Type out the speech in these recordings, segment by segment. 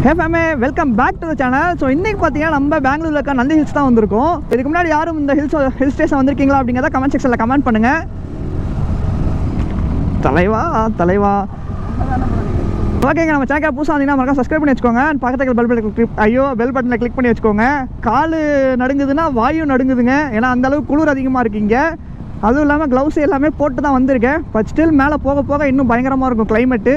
Hey family, welcome back to the channel. So இன்னைக்கு பாத்தீங்கன்னா நம்ம பெங்களூர்ல இருக்க நந்தி ஹில்ஸ் தான் வந்திருக்கோம். இதுக்கு முன்னாடி யாரும் இந்த ஹில் ஸ்டேஷன் வந்திருக்கீங்களா அப்படிங்கறத கமெண்ட் செக்ஷன்ல கமெண்ட் பண்ணுங்க. தலைவா ஓகேங்க, நம்ம சேனல் புதுசாக வந்தீங்கன்னா மறக்காம சப்ஸ்கிரைப் பண்ணி வச்சுக்கோங்க. பக்கத்துல பெல் பட்டனை கிளிக் பண்ணி வச்சுக்கோங்க. கால் நடுங்குதுன்னா வாயும் நடுங்குதுங்க, ஏன்னா அந்த அளவுக்கு குளிர் அதிகமாக இருக்குங்க. அதுவும் இல்லாமல் க்ளவுஸ் எல்லாமே போட்டு தான் வந்திருக்கேன். பட் ஸ்டில் மேலே போக போக இன்னும் பயங்கரமாக இருக்கும் கிளைமேட்டு.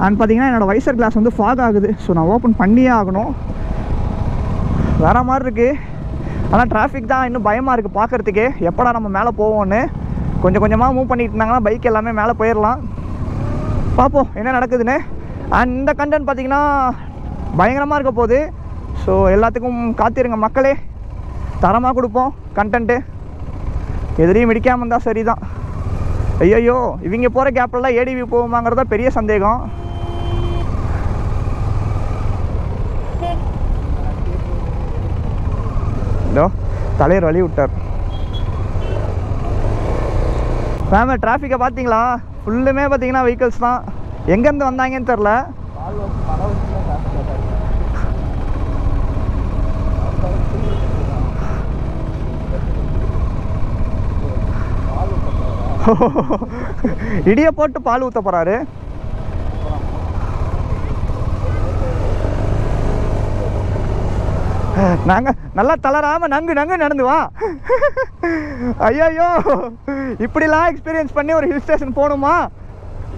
அண்ட் பார்த்தீங்கன்னா என்னோடய வைசர் கிளாஸ் வந்து ஃபாக் ஆகுது. ஸோ நான் ஓப்பன் பண்ணியே ஆகணும். வேறு மாதிரி இருக்குது. ஆனால் டிராஃபிக் தான் இன்னும் பயமாக இருக்குது பார்க்குறதுக்கே. எப்படா நம்ம மேலே போவோன்னு கொஞ்சம் கொஞ்சமாக மூவ் பண்ணிட்டு இருந்தாங்கன்னா பைக் எல்லாமே மேலே போயிடலாம். பார்ப்போம் என்ன நடக்குதுன்னு. அண்ட் இந்த கண்டென்ட் பார்த்திங்கன்னா பயங்கரமாக இருக்க போகுது. ஸோ எல்லாத்துக்கும் காத்திருங்க மக்களே, தரமாக கொடுப்போம் கண்டென்ட்டு. எதிரையும் மிடிக்காமல் இருந்தால் சரி தான். ஐயோ இவங்க போகிற கேப்லாம் ஏடிவி போகுமாங்கிறதா பெரிய சந்தேகம். இதோ தலைவர் வழி விட்டார். ஃபேமிலி டிராஃபிக்கை பார்த்தீங்களா? ஃபுல்லுமே பார்த்தீங்கன்னா வெஹிக்கிள்ஸ் தான். எங்கேருந்து வந்தாங்கன்னு தெரில. இடியை போட்டு பால் ஊற்ற போகிறாரு. நாங்கள் நல்லா தளராமல் நங்கு நடந்து வா. ஐயோ இப்படிலாம் எக்ஸ்பீரியன்ஸ் பண்ணி ஒரு ஹில் ஸ்டேஷன் போகணுமா?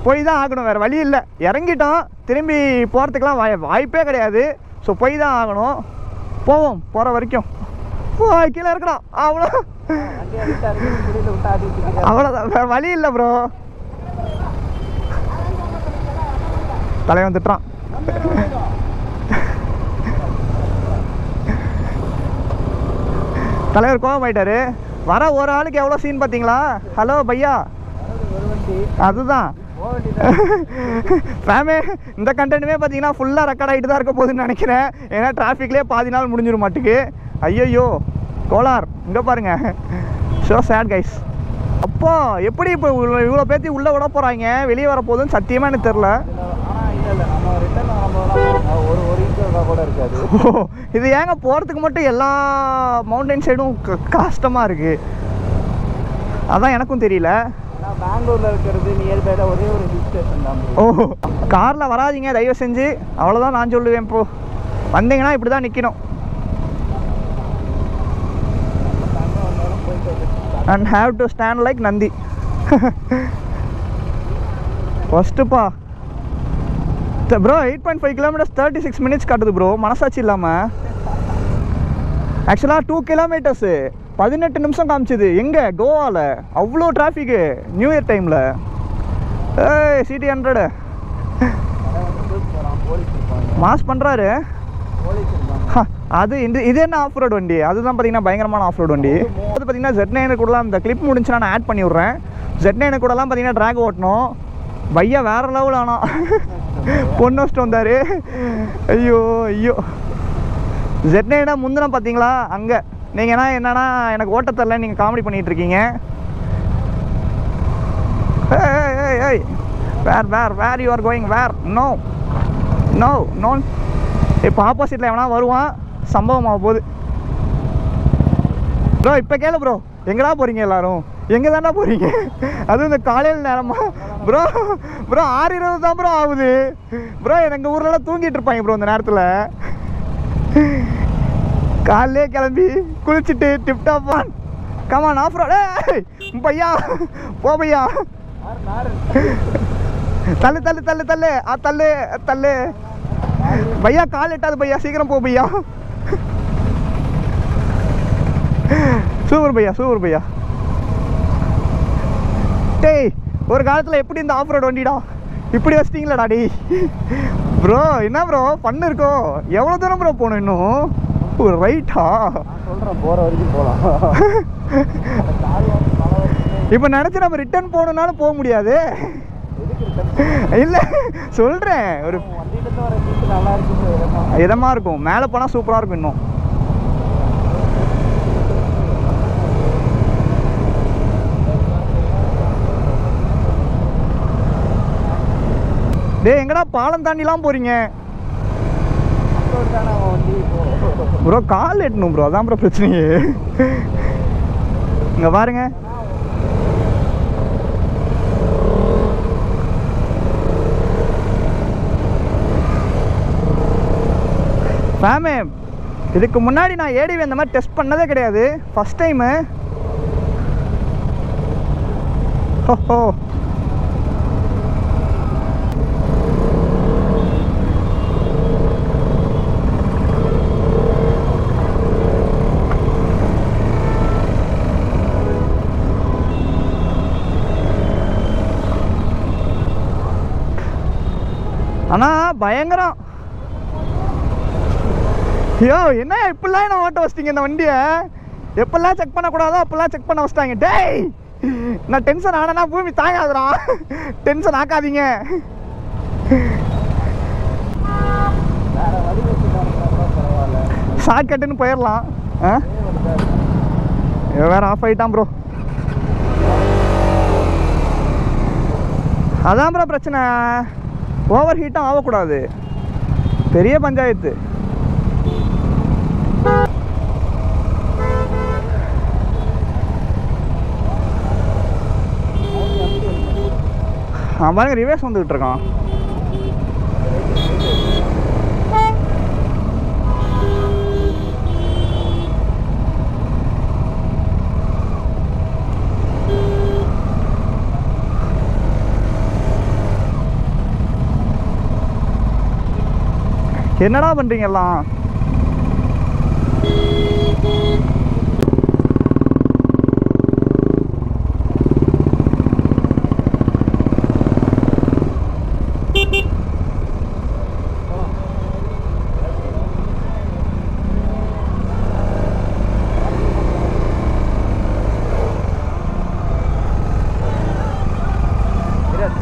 போய் தான் ஆகணும், வேறு வழி இல்லை. இறங்கிட்டோம், திரும்பி போகிறதுக்கெலாம் வாய்ப்பே கிடையாது. ஸோ போய் தான் ஆகணும். போவோம், போகிற வரைக்கும் கீழே இருக்கணும். அவ்வளோதான், வேறு வழி இல்லை ப்ரோ. தலை வந்துட்டான். தலைவர் கோவம் ஆயிட்டாரு. வர ஒரு ஆளுக்கு எவ்வளோ சீன் பார்த்தீங்களா? ஹலோ பையா, அதுதான் ஃபேமே. இந்த கண்டென்ட்டுமே பார்த்தீங்கன்னா ஃபுல்லாக ரெக்கார்ட் ஆகிட்டு தான் இருக்க போகுதுன்னு நினைக்கிறேன். ஏன்னா டிராஃபிக்லேயே பாதி நாள் முடிஞ்சிடும் மாட்டுக்கு. ஐயோ கோலார் இங்கே பாருங்க. So sad guys. அப்போ எப்படி இப்போ இவ்வளோ பேர்த்தி உள்ளே விட போகிறாங்க, வெளியே வர போகுதுன்னு சத்தியமாக எனக்கு தெரில. இது ஏங்க போகிறதுக்கு மட்டும் எல்லா மவுண்டைன் சைடும் கஷ்டமாக இருக்குது? அதான் எனக்கும் தெரியல. பெங்களூரில் இருக்கிறது நியர்பைல ஒரே ஒரு ஹில் ஸ்டேஷன் தான். ஓ, காரில் வராதிங்க தயவு செஞ்சு, அவ்வளோதான் நான் சொல்லுவேன். இப்போ வந்தீங்கன்னா இப்படி தான் நிற்கணும். and have to stand like Nandi. ஃபஸ்ட்டுப்பா ப்ரோ 8.5 kilometers 36 minutes காட்டுது ப்ரோ. மனசாட்சி இல்லாமல் ஆக்சுவலாக 2 kilometers 18 நிமிஷம் காமிச்சிது. எங்கே கோவாவில் அவ்வளோ டிராஃபிக்கு நியூ இயர் டைமில். ஏய் CT100 மாஸ் பண்ணுறாரு. அது இது என்ன ஆஃப் ரோட் வண்டி? அதுதான் பார்த்தீங்கன்னா பயங்கரமான ஆஃப் ரோட் வண்டி. அது பார்த்தீங்கன்னா Z9 கூடலாம் இந்த கிளிப் முடிஞ்சுன்னா நான் ஆட் பண்ணி விட்றேன். Z9 கூடலாம் பார்த்தீங்கன்னா ட்ராக் ஓட்டணும். பையா வேறு லெவல் ஆனால் பொண்ணு வச்சுட்டு வந்தார். ஐயோ Z9 முந்தின பார்த்தீங்களா அங்கே. நீங்கள்னா என்னன்னா எனக்கு ஓட்ட தரல, நீங்கள் காமெடி பண்ணிகிட்டு இருக்கீங்க. Where you are going? Where no இப்போ ஆப்போசிட்டில் எவனா வருவான், சம்பவமாக போகுது. ப்ரோ இப்போ கேளு ப்ரோ, எங்கடா போகிறீங்க எல்லாரும்? எங்கே தாண்டா போகிறீங்க? அதுவும் இந்த காலையில் நேரமா ப்ரோ 6:20 தான் ப்ரோ ஆகுது ப்ரோ. எங்கள் ஊர்லலாம் தூங்கிட்டு இருப்பாங்க ப்ரோ இந்த நேரத்தில். காலையிலே கிளம்பி குளிச்சுட்டு டிப்டாப் வான் கமான் ஆஃப் ரோடு. பையா போ பையா, தள்ளு பையா, கால் எட்டாது பையா, சீக்கிரம் போ பையா. சூப்பர் பையா. டேய் ஒரு காலத்தில் எப்படி இந்த ஆஃப் ரோடு வண்டிடா இப்படி வச்சிட்டிங்களா டேய்? ப்ரோ என்ன ப்ரோ பண்ணு இருக்கோ? எவ்வளோ தூரம் ப்ரோ போகணும் இன்னும்? ஒரு ரைட்டா சொல்கிறேன், போகிற வரைக்கும் போகலாம். இப்போ நினச்சி நம்ம ரிட்டர்ன் போகணுன்னாலும் போக முடியாது. இல்லை சொல்கிறேன், ஒரு நல்லா இருக்கும், இதமாக இருக்கும். மேலே போனால் சூப்பராக இருக்கும் இன்னும். டேய் எங்கடா பாலம் தாண்டிலாம் போகிறீங்க? ரோடு தானே அவன் வண்டி இப்போ. ப்ரோ கால் எட்டணும் ப்ரோ, அதான் ப்ரோ பிரச்சனையே. இங்கே பாருங்க, ஃபேமே இதுக்கு முன்னாடி நான் ஏடிவி இந்த மாதிரி டெஸ்ட் பண்ணதே கிடையாது, ஃபஸ்ட் டைமு. ஓஹோ, ஆனால் பயங்கரம். ஐயோ என்ன இப்படிலாம் என்ன ஓட்ட வச்சிட்டிங்க இந்த வண்டியை? எப்பெல்லாம் செக் பண்ணக்கூடாதோ அப்பெல்லாம் செக் பண்ண வச்சிட்டாங்க. டேய் நான் டென்ஷன் ஆனேன்னா பூமி தாங்காதுடா, டென்ஷன் ஆக்காதீங்க. வேற வழி வச்சுட்டாங்க, பரவாயில்ல. ஷார்ட் கட்டுன்னு போயிடலாம். வேற ஆஃப் ஆகிட்டான் ப்ரோ. அதான் ப்ரோ பிரச்சனை, ஓவர் ஹீட்டும் ஆகக்கூடாது, பெரிய பஞ்சாயத்து. பாருங்க ரிவேர்ஸ் வந்துகிட்டு இருக்கான். என்னடா பண்றீங்க எல்லாம்?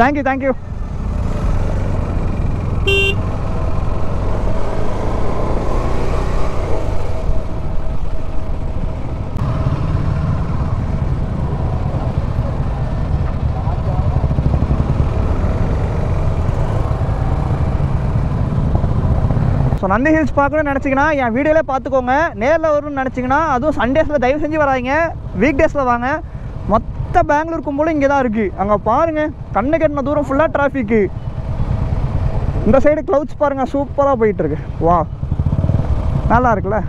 Thank you thank you. So Nandi hills பார்க்கணும்னு நினச்சிங்கன்னா என் வீடியோலே பார்த்துக்கோங்க. நேரில் வரும்னு நினச்சிங்கன்னா அதுவும் சண்டேஸில் தயவு செஞ்சு வராங்க, வீக் டேஸில் வாங்க. மொத்த பெங்களூர் கும்பலும் இங்கே தான் இருக்குது. அங்கே பாருங்கள், கண்ணு கட்டின தூரம் ஃபுல்லாக டிராஃபிக்கு. இந்த சைடு க்ளவுட்ஸ் பாருங்கள், சூப்பராக போயிட்டுருக்கு. வா நல்லா இருக்குல்ல.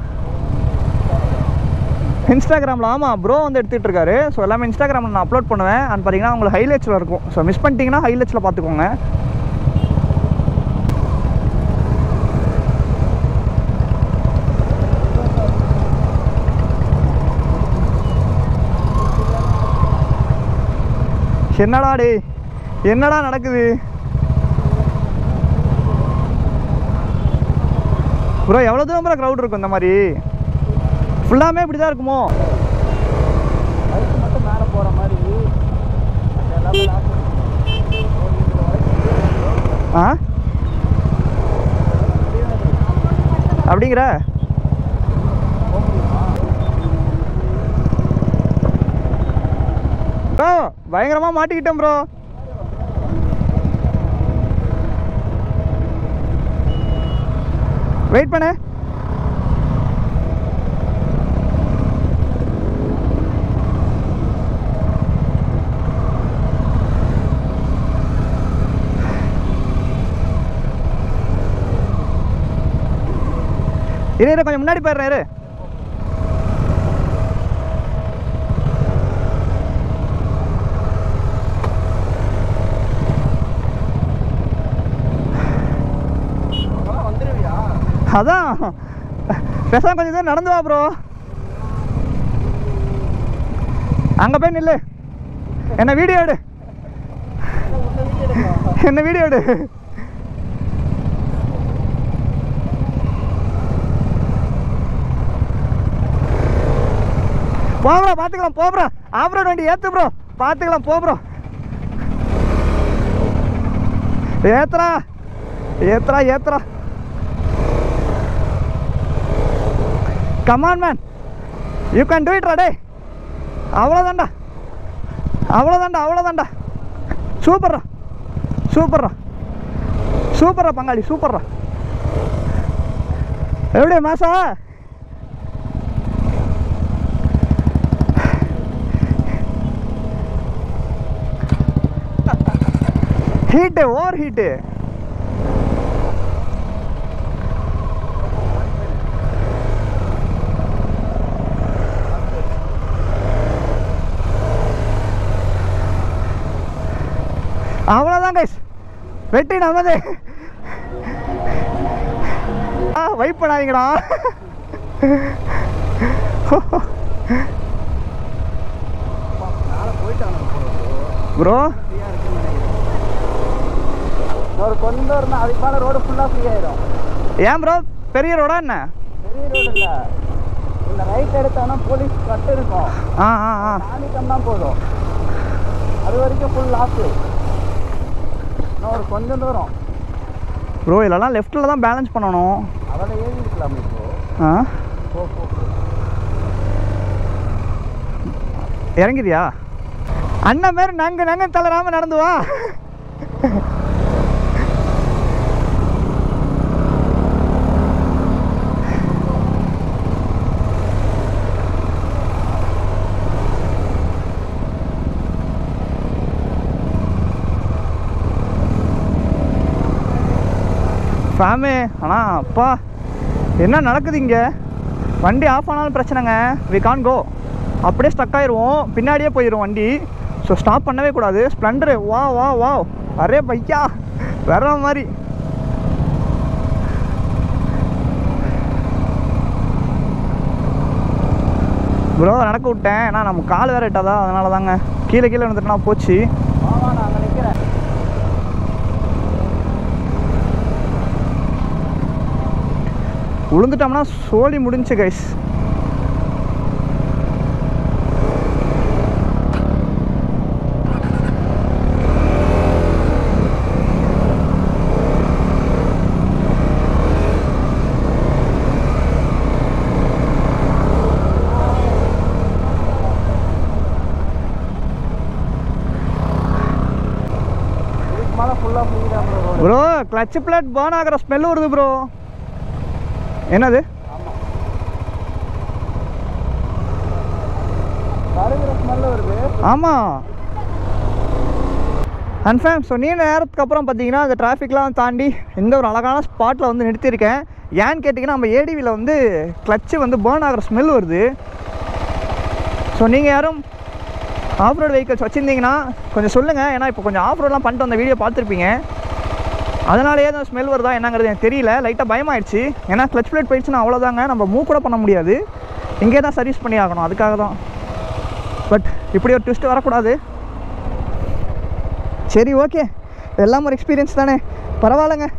இன்ஸ்டாகிராமில் ஆமாம் ப்ரோ வந்து எடுத்துகிட்டு இருக்காரு. ஸோ எல்லாமே இன்ஸ்டாகிராமில் நான் அப்லோட் பண்ணுவேன். அது பார்த்தீங்கன்னா உங்களுக்கு ஹைலைட்ஸில் இருக்கும். ஸோ மிஸ் பண்ணிட்டீங்கன்னா ஹைலைட்ஸில் பார்த்துக்கோங்க. என்னடா டே, என்னடா நடக்குது ப்ரோ? எவ்வளோ தூரம் ப்ரோ க்ரௌட் இருக்கும் இந்த மாதிரி? ஃபுல்லாமே இப்படி தான் இருக்குமோ? அதுக்கு மட்டும் மேலே போகிற மாதிரி ஆ அப்படிங்கிற ப்ரோ பயங்கரமாக மாட்டிக்கிட்டேன் ப்ரோ. வெயிட் பண்ணு. இரு கொஞ்சம் முன்னாடி போயிடுறேன். அதான் பேசாம கொஞ்சம் தூரம் நடந்து வா ப்ரோ. அங்கே போய் நில்லு, என்ன வீடியோ எடு, என்ன வீடியோ எடு. போ ப்ரோ, பார்த்துக்கலாம். போ ப்ரோ, ஆஃப்ரோட் வண்டி ஏற்று ப்ரோ, பார்த்துக்கலாம். போ ப்ரோ, ஏத்துறா ஏத்துறா ஏத்துறா. Come on man, you can do it டே. அவ்வளோதான்டா, அவ்வளோதான்டா, அவ்வளோதான்டா. சூப்பர்ரா, சூப்பர்ரா, சூப்பர்ரா பங்காளி, சூப்பர்ரா. எப்படி மாசா ஹீட்டு ஓவர் ஹீட்டு. அவ்வளோதான் கைஸ், வெட்டி நமது. வைப் பண்ணாதீங்கடா. ப்ரோ ஒரு கொஞ்சம் இருந்தால் அதுக்கு மேலே ரோடு ஃபுல்லாக ஃப்ரீ ஆயிடும். ஏன் ப்ரோ, பெரிய ரோடா என்ன? பெரிய ரோடு இல்லை, இந்த ரைட் எடுத்தோன்னா போலீஸ் கட்டு இருக்கும். தாண்டிட்டோம்னா போதும், அது வரைக்கும் ஃபுல் லாக்கு. இன்னும் ஒரு கொஞ்சம் தூரம் ப்ரோ. இல்லைனா லெஃப்ட்டில் தான் பேலன்ஸ் பண்ணணும். அதோட ஏறி இருக்கலாம் இப்போ. போ இறங்கிறியா? அண்ணன் மாரி நாங்க தளராம நடந்து வா. ஃபேமே. ஆனால் அப்பா என்ன நடக்குது இங்கே? வண்டி ஆஃப் ஆனாலும் பிரச்சனைங்க. வி கான் கோ, அப்படியே ஸ்டக் ஆயிடுவோம், பின்னாடியே போயிடும் வண்டி. ஸோ ஸ்டாப் பண்ணவே கூடாது. ஸ்ப்ளெண்டரு வா வா வா, அரே பையா வேற மாதிரி. ப்ரோ நடக்க விட்டேன், ஏன்னா நம்ம கால் வேறு இட்டாதா, அதனால தாங்க. கீழே வந்துட்டுனா போச்சு. நான் நினைக்கிறேன் விழுந்துட்டோம்னா சோழி முடிஞ்சு guys. Bro clutch plate burn ஆகிற ஸ்மெல் வருது ப்ரோ. என்னது? ஆமாம் கன்ஃபார்ம். ஸோ நீண்ட நேரத்துக்கு அப்புறம் பார்த்தீங்கன்னா அந்த டிராஃபிக்லாம் தாண்டி இந்த ஒரு அழகான ஸ்பாட்டில் வந்து நிறுத்தியிருக்கேன். ஏன்னு கேட்டிங்கன்னா நம்ம ஏடிவியில் வந்து கிளட்ச்சு வந்து பர்ன் ஆகிற ஸ்மெல் வருது. ஸோ நீங்கள் யாரும் ஆஃப் ரோடு வெஹிக்கிள்ஸ் வச்சுருந்தீங்கன்னா கொஞ்சம் சொல்லுங்கள். ஏன்னா இப்போ கொஞ்சம் ஆஃப் ரோடெலாம் பண்ணிட்டு வந்த வீடியோ பார்த்துருப்பீங்க, அதனாலேயே தான் ஸ்மெல் வருதா என்னங்கிறது எனக்கு தெரியல. லைட்டாக பயமாயிடுச்சு, ஏன்னா கிளட்ச் பிளேட் போயிடுச்சுன்னா அவ்வளோதாங்க, நம்ம மூவ் கூட பண்ண முடியாது. இங்கே தான் சர்வீஸ் பண்ணி ஆகணும், அதுக்காக தான். பட் இப்படி ஒரு ட்விஸ்ட் வரக்கூடாது. சரி ஓகே, எல்லாம் ஒரு எக்ஸ்பீரியன்ஸ் தானே, பரவாயில்லைங்க.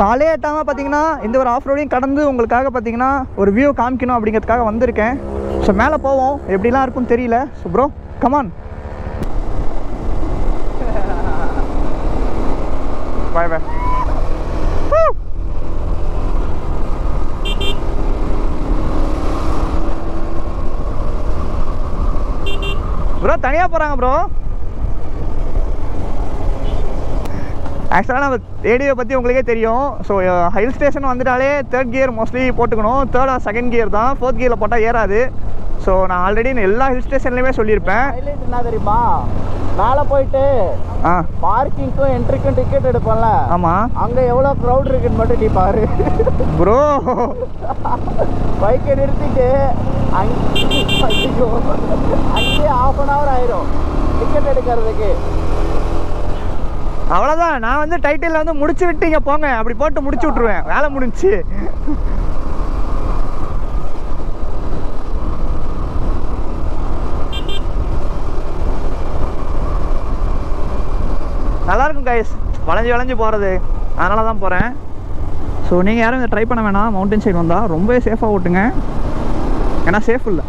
காலே எட்டாமல் பார்த்தீங்கன்னா இந்த ஒரு ஆஃப் ரோடையும் கடந்து உங்களுக்காக பார்த்தீங்கன்னா ஒரு வியூ காமிக்கணும் அப்படிங்கிறதுக்காக வந்திருக்கேன். ஸோ மேலே போவோம், எப்படிலாம் இருக்குன்னு தெரியல. ஸோ ப்ரோ கமான், பாய் பாய். ப்ரோ தனியாக போகிறாங்க ப்ரோ. ஆக்சுவலாக நம்ம ஏடியை பற்றி உங்களுக்கே தெரியும். ஸோ ஹில் ஸ்டேஷன் வந்துட்டாலே தேர்ட் கியர் மோஸ்ட்லி போட்டுக்கணும். தேர்ட் ஆர் செகண்ட் கியர் தான், ஃபோர்த் கியரில் போட்டால் ஏறாது. ஸோ நான் ஆல்ரெடி எல்லா ஹில் ஸ்டேஷன்லையுமே சொல்லியிருப்பேன். ஹைலைட் என்ன தெரியுமா, மேலே போயிட்டு பார்க்கிங்க்கும் என்ட்ரிக்கும் டிக்கெட் எடுப்போம்ல, ஆமாம், அங்கே எவ்வளோ க்ரௌட் இருக்குன்னு மட்டும் நீ பாரு ப்ரோ. பைக்கை நிறுத்திட்டு அங்கேயே ½ அன் ஹவர் ஆயிரும் டிக்கெட் எடுக்கிறதுக்கு. அவ்வளோதான், நான் வந்து டைட்டில் வந்து முடிச்சு விட்டீங்க போங்க அப்படி போட்டு முடிச்சு விட்ருவேன், வேலை முடிஞ்சு. நல்லாயிருக்கும் கைஸ், வளைஞ்சு போகிறது, அதனால தான் போகிறேன். ஸோ நீங்கள் யாரும் இதை ட்ரை பண்ண வேணாம். மவுண்டன் சைடு வந்தால் ரொம்பவே சேஃபாக ஓட்டுங்க, ஏன்னா சேஃப் இல்லை.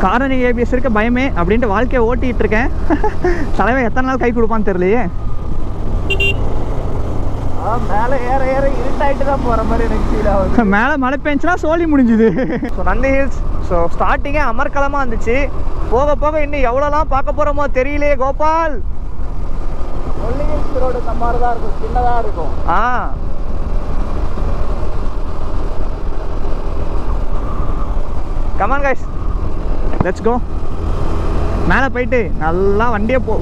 காரணி ஏபிஎஸ் இருக்க பயமே அப்படின்ட்டு வாழ்க்கையை ஓட்டிகிட்டு இருக்கேன். தலைவன் எத்தனை நாள் கை கொடுப்பான்னு தெரியலையே. மேலே ஏற ஏற இருட்டாயிட்டு தான் போகிற மாதிரி எனக்கு ஃபீல் ஆகுது. மேலே மழை பெஞ்சுனா சோழி முடிஞ்சுது. ஸோ நந்தி ஹில்ஸ் ஸோ ஸ்டார்டிங்கே அமர்க்கலமாக இருந்துச்சு. போக போக இன்னும் எவ்வளோலாம் பார்க்க போகிறோமோ தெரியலையே கோபால். ஒல்லி ஹில்ஸ் ரோடு இந்த மாதிரி தான் இருக்கும், சின்னதாக இருக்கும். Come on guys, let's go. மேலே போயிட்டு நல்லா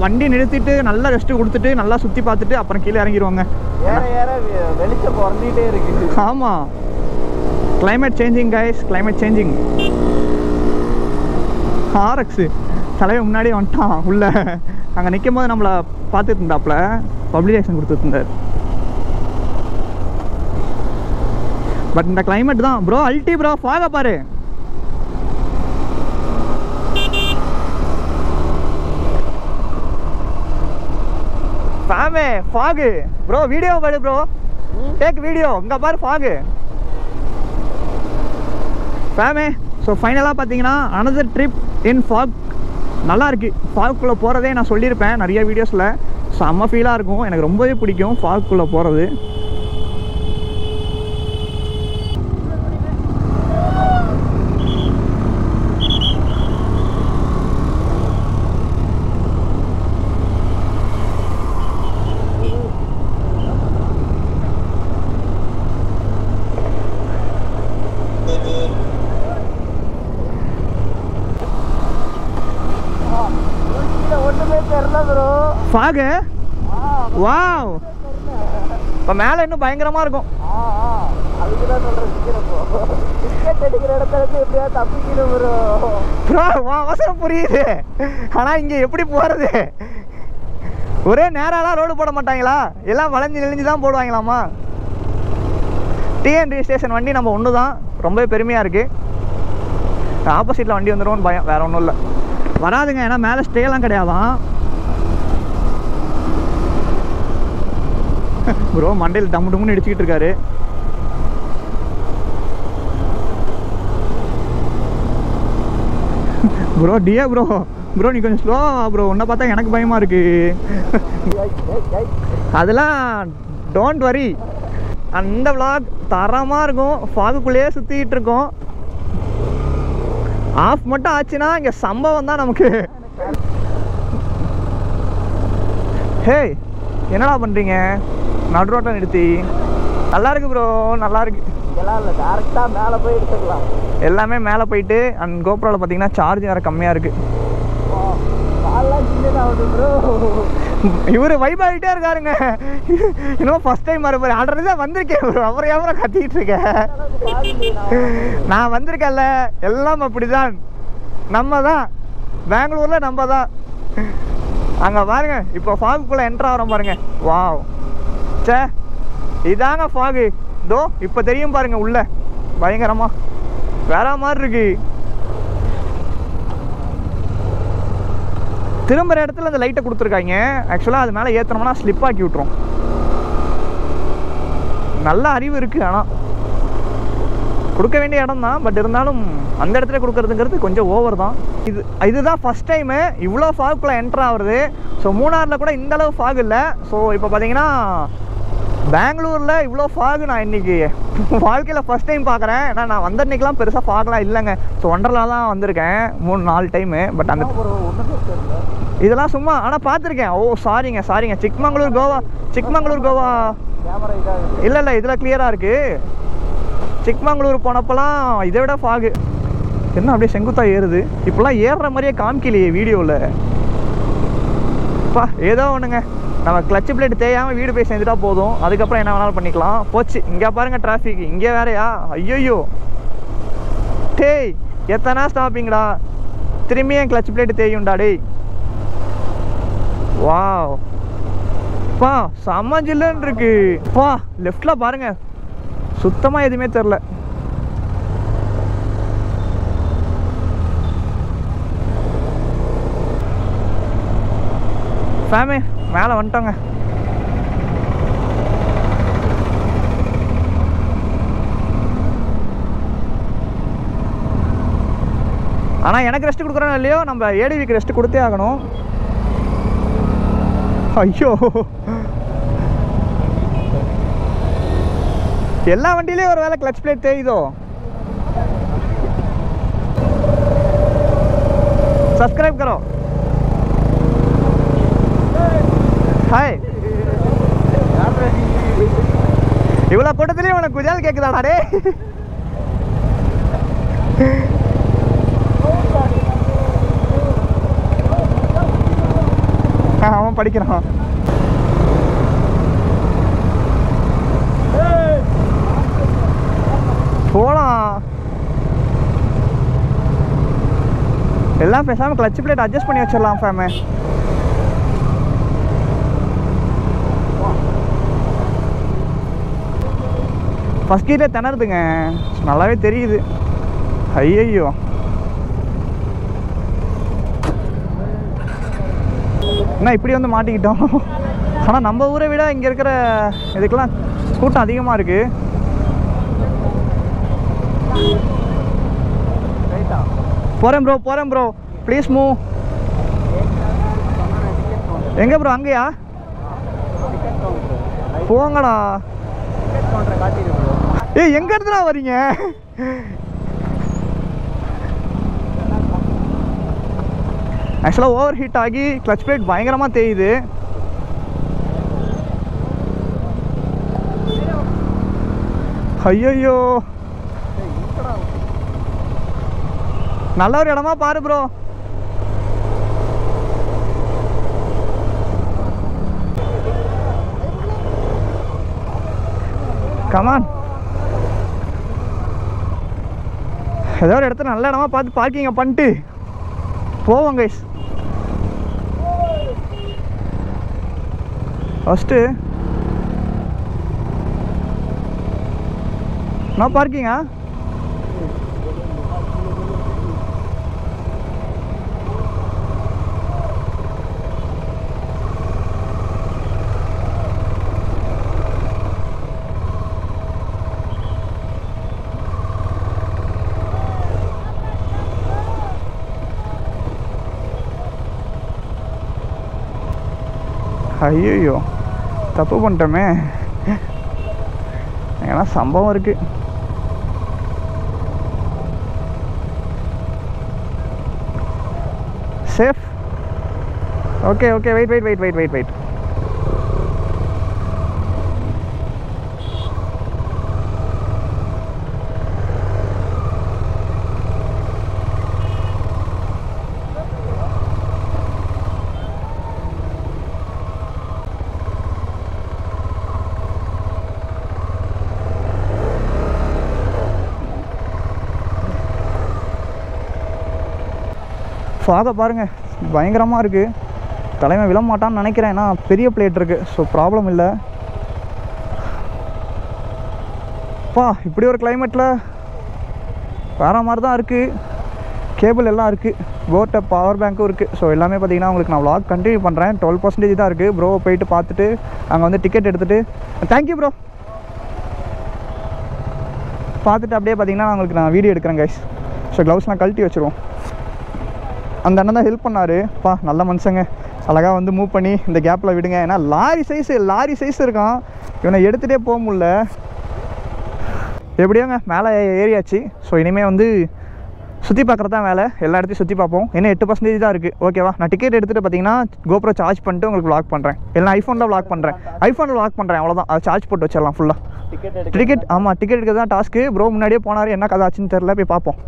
வண்டி நிறுத்திட்டு நல்லா ரெஸ்ட்டு கொடுத்துட்டு நல்லா சுற்றி பார்த்துட்டு அப்புறம் கீழே இறங்கிடுவாங்க. ஏற ஏற வெளிச்சம் குறைஞ்சிட்டே இருக்குது. ஆமாம், climate changing guys, climate changing. RX தலைவன் முன்னாடி வந்துட்டான் உள்ள. அங்கே நிற்கும் போது நம்மளை பார்த்துட்டு இருந்தாப்புல, பப்ளிகேஷன் கொடுத்துட்டு இருந்தார். பட் இந்த கிளைமேட் தான் ப்ரோ அல்டி ப்ரோ. ஃபாக பாரு. ஃபேமே ஃபாகு ப்ரோ. வீடியோ பாரு ப்ரோ, டேக் வீடியோ. இங்கே பாரு ஃபாகு ஃபேமே. ஸோ ஃபைனலாக பார்த்தீங்கன்னா அனதர் ட்ரிப் இன் ஃபாக். நல்லா இருக்கு. ஃபாக்குள்ளே போகிறதே நான் சொல்லியிருப்பேன் நிறைய வீடியோஸில். செம்ம ஃபீலாக இருக்கும். எனக்கு ரொம்பவே பிடிக்கும் ஃபாக்குள்ளே போகிறது. Fog wow. இப்போ மேலே இன்னும் பயங்கரமாக இருக்கும். அதுக்கு தான் சொல்கிறேன், டிக்கெட் எடுக்கிற இடத்துல எப்படியா தப்பிக்கணும் ப்ரோ. அவசரம் புரியுது, ஆனால் இங்கே எப்படி போகிறது? ஒரே நேராலாம் ரோடு போட மாட்டாங்களா? எல்லாம் வளைஞ்சு நெளிஞ்சு தான் போடுவாங்களாமா. டிஎன் ரிஜிஸ்ட்ரேஷன் வண்டி நம்ம ஒன்று தான். ரொம்பவே பெருமையாக இருக்குது. ஆப்போசிட்டில் வண்டி வந்துடும்னு பயம், வேறு ஒன்றும் இல்லை. வராதுங்க, ஏன்னா மேலே ஸ்டேலாம் கிடையாதான் ப்ரோ. மண்டையில் டம்மு டம்முன்னு இடிச்சுக்கிட்டு இருக்காரு. ப்ரோ டியா ப்ரோ. ப்ரோ நீ கொஞ்சம் ஸ்லோவா ப்ரோ, உன்னை பார்த்தா எனக்கு பயமாக இருக்கு. அதெல்லாம் டோன்ட் வரி. அந்த விளாக் தரமாக இருக்கும். ஃபாகுக்குள்ளேயே சுற்றிக்கிட்டு இருக்கோம். ஆஃப் மட்டும் ஆச்சுன்னா இங்கே சம்பவம் தான் நமக்கு. ஹே என்னடா பண்ணுறீங்க நடு ரோட்டை நிறுத்தி? நல்லா இருக்கு ப்ரோ, நல்லா இருக்கு. எல்லாம் இல்லை, டேரெக்டாக மேலே போய் எடுத்துக்கலாம். எல்லாமே மேலே போயிட்டு அண்ட் கோப்ரோவில் பார்த்தீங்கன்னா சார்ஜ் வேறு கம்மியாக இருக்குது. ப்ரோ இவர் வைப் ஆகிட்டே இருக்காருங்க. இன்னும் ஃபஸ்ட் டைம் வர போகிறேன். ஆல்ரெடி தான் வந்திருக்கேன் ப்ரோ. அப்புறம் எவரை கத்திக்கிட்டு இருக்கேன்? நான் வந்திருக்கேன்ல, எல்லாம் அப்படி தான். நம்ம தான் பெங்களூரில், நம்ம தான். அங்கே பாருங்க, இப்போ ஃபாகுக்குள்ளே என்ட்ரு ஆகிறோம் பாருங்க. வாவ் சே, இதாங்க ஃபாகு. இதோ இப்போ தெரியும் பாருங்க உள்ள பயங்கரமாக வேற மாதிரி இருக்கு. திரும்புகிற இடத்துல அந்த லைட்டை கொடுத்துருக்காங்க. ஆக்சுவலாக அது மேலே ஏற்றணும்னா ஸ்லிப் ஆக்கி விட்ரும். நல்ல அறிவு இருக்குது, ஆனால் கொடுக்க வேண்டிய இடம் தான். பட் இருந்தாலும் அந்த இடத்துல கொடுக்குறதுங்கிறது கொஞ்சம் ஓவர் தான். இதுதான் ஃபஸ்ட் டைமு இவ்வளோ ஃபாகுக்குள்ளே என்ட்ரு ஆகுறது. ஸோ மூணாரில் கூட இந்தளவு ஃபாகு இல்லை. ஸோ இப்போ பார்த்தீங்கன்னா பெங்களூரில் இவ்வளோ ஃபாகு நான் இன்றைக்கி வாழ்க்கையில் ஃபஸ்ட் டைம் பார்க்குறேன். ஏன்னா நான் வந்த அன்றைக்கெலாம் பெருசாக ஃபாகெலாம் இல்லைங்க. ஸோ ஒண்டர்லா தான் வந்திருக்கேன் 3-4 டைமு. பட் அந்த இதெல்லாம் சும்மா ஆனால் பார்த்துருக்கேன். ஓ சாரிங்க சிக்மங்களூர் கோவா இல்லை இதில் கிளியராக இருக்குது. சிக்மங்களூர் போனப்போலாம் இதை விட ஃபாகு என்ன அப்படியே செங்குத்தாக ஏறுது. இப்போலாம் ஏறுற மாதிரியே காமிக்கலையே வீடியோவில். ஏதோ ஒன்றுங்க, நம்ம கிளட்ச் பிளேட் தேயாமல் வீடு போய் சேர்ந்துட்டா போதும். அதுக்கப்புறம் என்ன வேணாலும் பண்ணிக்கலாம். போச்சு. இங்கே பாருங்கள் டிராஃபிக், இங்கே வேறையா? ஐயோ டேய், எத்தனை ஸ்டாப்பிங்கடா, திரும்பி என் கிளட்ச் பிளேட் தேயும்டா டேய். வாவ் பா, செம்ம ஜில்லுன்னு இருக்கு. பா லெஃப்டில் பாருங்க, சுத்தமாக எதுவுமே தெரில. ஃபேமே மேலே வந்துட்டோங்க. ஆனால் எனக்கு ரெஸ்ட் கொடுக்குறோம் இல்லையோ, நம்ம ஏடிவிக்கு ரெஸ்ட் கொடுத்தே ஆகணும். ஐயோ எல்லா வண்டியிலையும் ஒரு வேளை கிளச் பிளேட் தேயுதோ. சப்ஸ்கிரைப் கரோ. ஹாய். இவ்வளோ கூட்டத்துலேயும் உனக்கு குஜால் கேட்குதாடா டே? அவன் படிக்கிறான். போலாம். எல்லாம் பேசாமல் கிளச் பிளேட் அட்ஜஸ்ட் பண்ணி வச்சிடலாம் ஃபேமே. ஃபஸ்ட் கீழே திணறுதுங்க, நல்லாவே தெரியுது. ஐயோ என்ன இப்படி வந்து மாட்டிக்கிட்டோம். ஆனால் நம்ம ஊரை விட இங்கே இருக்கிற இதுக்கெல்லாம் கூட்டம் அதிகமாக இருக்குது. போகிறேன் ப்ரோ ப்ளீஸ் மூவ். எங்கே ப்ரோ? அங்கேயா? போங்கடா. ஏய் எங்க இருந்துடா வரீங்க? ஆக்சுவலாக ஓவர் ஹீட் ஆகி கிளச் பிளேட் பயங்கரமாக தேயுது. ஐயோ நல்ல ஒரு இடமா பாரு ப்ரோ. கமான். ஏதோ ஒரு இடத்துல நல்ல இடமா பார்த்து பார்க்கிங்கை பண்ணிட்டு போவோம் கைஸ். ஃபஸ்ட்டு நான் பார்க்கிங்கா? ஐயோ தப்பு பண்ணிட்டோமே. ஏன்னா சம்பவம் இருக்கு. சேஃப். Okay wait. ஃபாகை பாருங்கள் பயங்கரமாக இருக்குது. தலைமை விழ மாட்டான்னு நினைக்கிறேன், ஏன்னா பெரிய பிளேட் இருக்குது. ஸோ ப்ராப்ளம் இல்லை. இப்படி ஒரு கிளைமேட்டில் வேறு மாதிரி தான் இருக்குது. கேபிள் எல்லாம் இருக்குது, போட்டை பவர் பேங்க்கும் இருக்குது. ஸோ எல்லாமே பார்த்திங்கன்னா உங்களுக்கு நான் vlog கண்டினியூ பண்ணுறேன். 12% தான் இருக்குது. ப்ரோ போயிட்டு பார்த்துட்டு அங்கே வந்து டிக்கெட் எடுத்துகிட்டு தேங்க்யூ ப்ரோ பார்த்துட்டு அப்படியே பார்த்திங்கன்னா உங்களுக்கு நான் வீடியோ எடுக்கிறேன் கைஸ். ஸோ க்ளவுஸ்லாம் கழட்டி வச்சுருவோம். அந்த அண்ணன் தான் ஹெல்ப் பண்ணார். நல்ல மனுஷங்க. அழகாக வந்து மூவ் பண்ணி இந்த கேப்பில் விடுங்க. ஏன்னா லாரி சைஸ் இருக்கான், இவனை எடுத்துகிட்டே போக முடில. எப்படியோங்க மேலே ஏறியாச்சு. ஸோ இனிமேல் வந்து சுற்றி பார்க்குறது தான் வேலை. எல்லா இடத்தையும் சுற்றி பார்ப்போம். இன்னும் 8% தான் இருக்குது. ஓகேவா? நான் டிக்கெட் எடுத்துகிட்டு பார்த்தீங்கன்னா கோப்ரோ சார்ஜ் பண்ணிட்டு உங்களுக்கு vlog பண்ணுறேன். இல்லை ஐஃபோனில் vlog பண்ணுறேன். அவ்வளோதான். அது சார்ஜ் போட்டு வச்சிடலாம் ஃபுல்லாக. டிக்கெட் ஆமாம், டிக்கெட் எடுக்கிறது தான் டாஸ்க்கு. ப்ரோ முன்னாடியே போனார், என்ன கதை ஆச்சுன்னு தெரில, போய் பார்ப்போம்.